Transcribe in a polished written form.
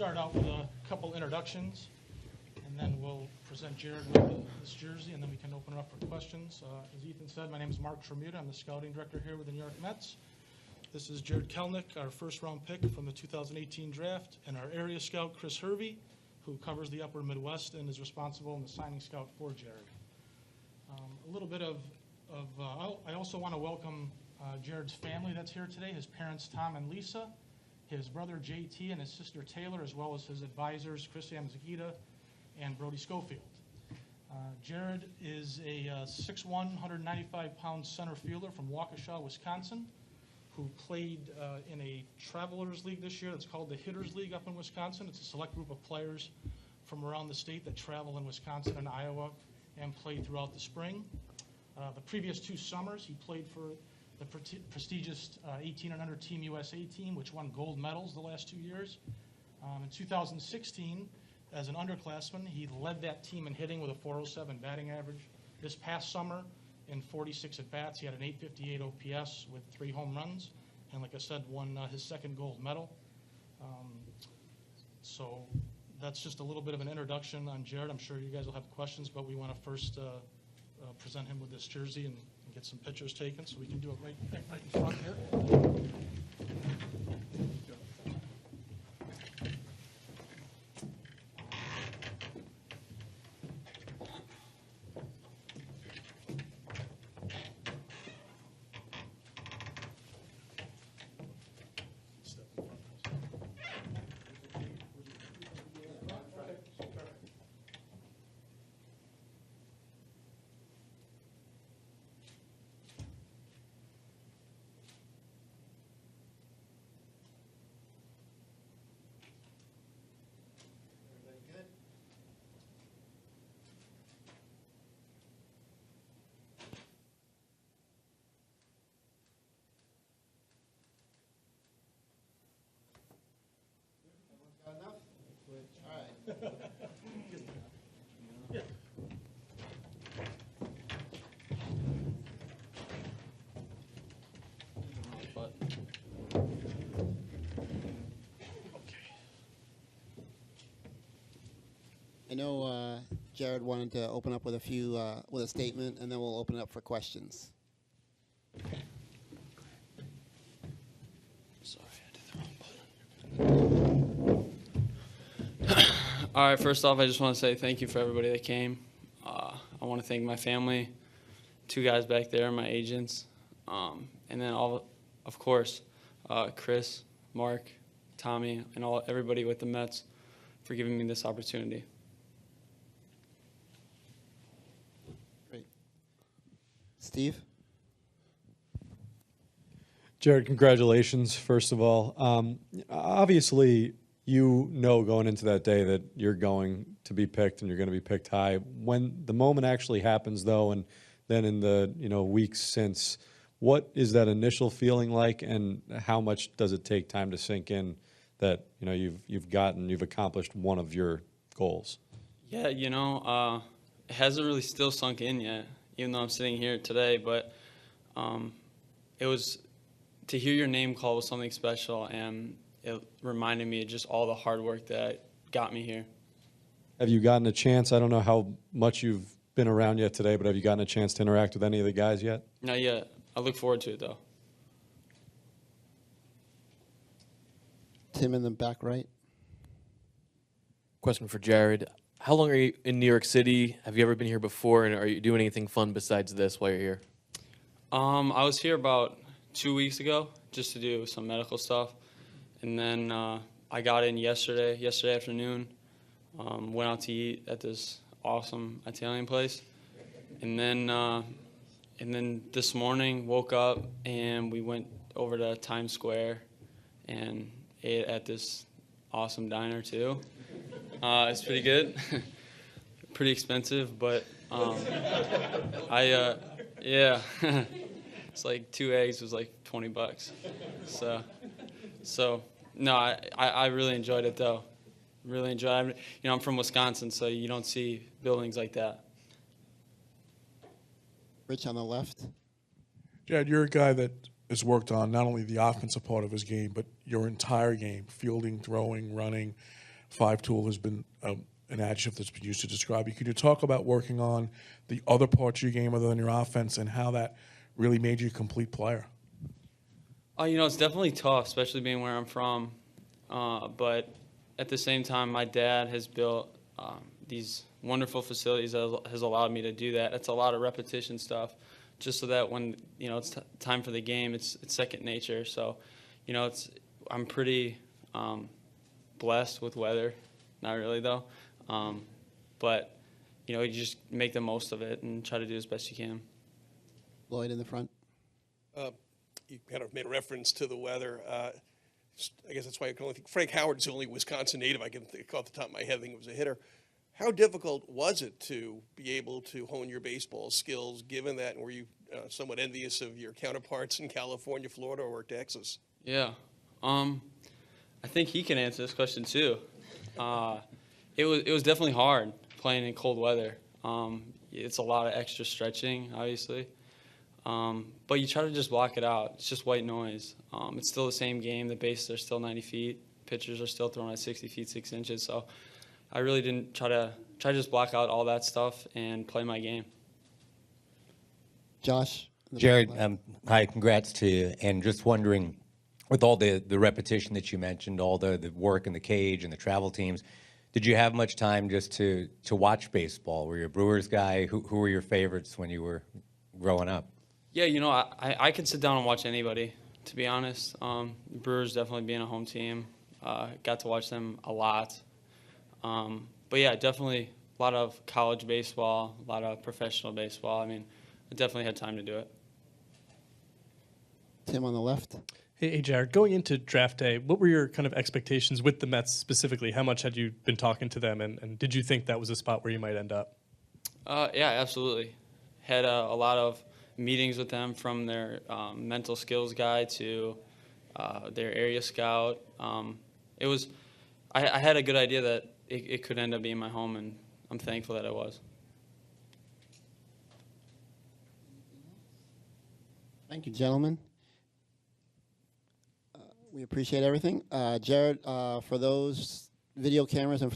start out with a couple introductions, and then we'll present Jarred with this jersey, and then we can open it up for questions. As Ethan said, my name is Mark Tremuta. I'm the scouting director here with the New York Mets. This is Jarred Kelenic, our first-round pick from the 2018 draft, and our area scout, Chris Hervey, who covers the upper Midwest and is responsible in the signing scout for Jarred. A little bit I also want to welcome Jarred's family that's here today, his parents, Tom and Lisa, his brother, JT, and his sister, Taylor, as well as his advisors, Chris Amzakita and Brody Schofield. Jarred is a 6'1", 195-pound center fielder from Waukesha, Wisconsin, who played in a Travelers League this year. It's called the Hitters League up in Wisconsin. It's a select group of players from around the state that travel in Wisconsin and Iowa and play throughout the spring. The previous 2 summers, he played for the prestigious 18 and under Team USA team, which won gold medals the last 2 years. In 2016, as an underclassman, he led that team in hitting with a .407 batting average. This past summer, in 46 at-bats, he had an .858 OPS with 3 home runs, and like I said, won his second gold medal. So that's just a little bit of an introduction on Jarred. I'm sure you guys will have questions, but we want to first present him with this jersey and get some pictures taken, so we can do it right in front here. I know Jarred wanted to open up with a statement, and then we'll open it up for questions. Sorry, I did the wrong button. All right, first off, I just want to say thank you for everybody that came. I want to thank my family, 2 guys back there, my agents, and then of course, Chris, Mark, Tommy, and everybody with the Mets for giving me this opportunity. Great. Steve? Jarred, congratulations, first of all. Obviously, you know going into that day that you're going to be picked and you're going to be picked high. When the moment actually happens, though, and then in the weeks since, what is that initial feeling like, and how much does it take time to sink in that you've accomplished one of your goals? Yeah, it hasn't really still sunk in yet, even though I'm sitting here today. But it was to hear your name called was something special, and it reminded me of just all the hard work that got me here. Have you gotten a chance? I don't know how much you've been around yet today, but have you gotten a chance to interact with any of the guys yet? Not yet. I look forward to it, though. Tim in the back right. Question for Jarred. How long are you in New York City? Have you ever been here before, and are you doing anything fun besides this while you're here? I was here about 2 weeks ago just to do some medical stuff. And then I got in yesterday afternoon, went out to eat at this awesome Italian place. And then this morning woke up and we went over to Times Square and ate at this awesome diner too. It's pretty good, pretty expensive, but yeah, it's like 2 eggs was like $20. So no, I really enjoyed it though. Really enjoyed it. I'm from Wisconsin, so you don't see buildings like that. Rich on the left. Jarred, you're a guy that has worked on not only the offensive part of his game, but your entire game, fielding, throwing, running. five-tool has been an adjective that's been used to describe you. Could you talk about working on the other parts of your game other than your offense and how that really made you a complete player? It's definitely tough, especially being where I'm from. But at the same time, my dad has built these wonderful facilities that has allowed me to do that. It's a lot of repetition stuff, just so that when it's time for the game, it's second nature. So, I'm pretty blessed with weather. Not really though, but you just make the most of it and try to do as best you can. Lloyd in the front. You kind of made a reference to the weather. I guess that's why I can only think Frank Howard's the only Wisconsin native I can think off the top of my head. I think it was a hitter. How difficult was it to be able to hone your baseball skills, given that, and were you somewhat envious of your counterparts in California, Florida, or Texas? Yeah, I think he can answer this question too. It was definitely hard playing in cold weather. It's a lot of extra stretching, obviously. But you try to just block it out. It's just white noise. It's still the same game. The bases are still 90 feet. Pitchers are still throwing at 60 feet, 6 inches. So I really didn't try to just block out all that stuff and play my game. Josh. in the Jarred, back left. hi, congrats to you. And just wondering, with all the repetition that you mentioned, all the work in the cage and the travel teams, did you have much time just to watch baseball? Were you a Brewers guy? Who were your favorites when you were growing up? Yeah, I could sit down and watch anybody, to be honest. Brewers definitely being a home team. Got to watch them a lot. But yeah, definitely a lot of college baseball, a lot of professional baseball. I mean, I definitely had time to do it. Tim on the left. Hey, Jarred, going into draft day, what were your kind of expectations with the Mets specifically? How much had you been talking to them, and did you think that was a spot where you might end up? Yeah, absolutely. Had a lot of meetings with them, from their mental skills guy to their area scout. I had a good idea that it could end up being my home, and I'm thankful that it was. Thank you, gentlemen. We appreciate everything. Jarred, for those video cameras and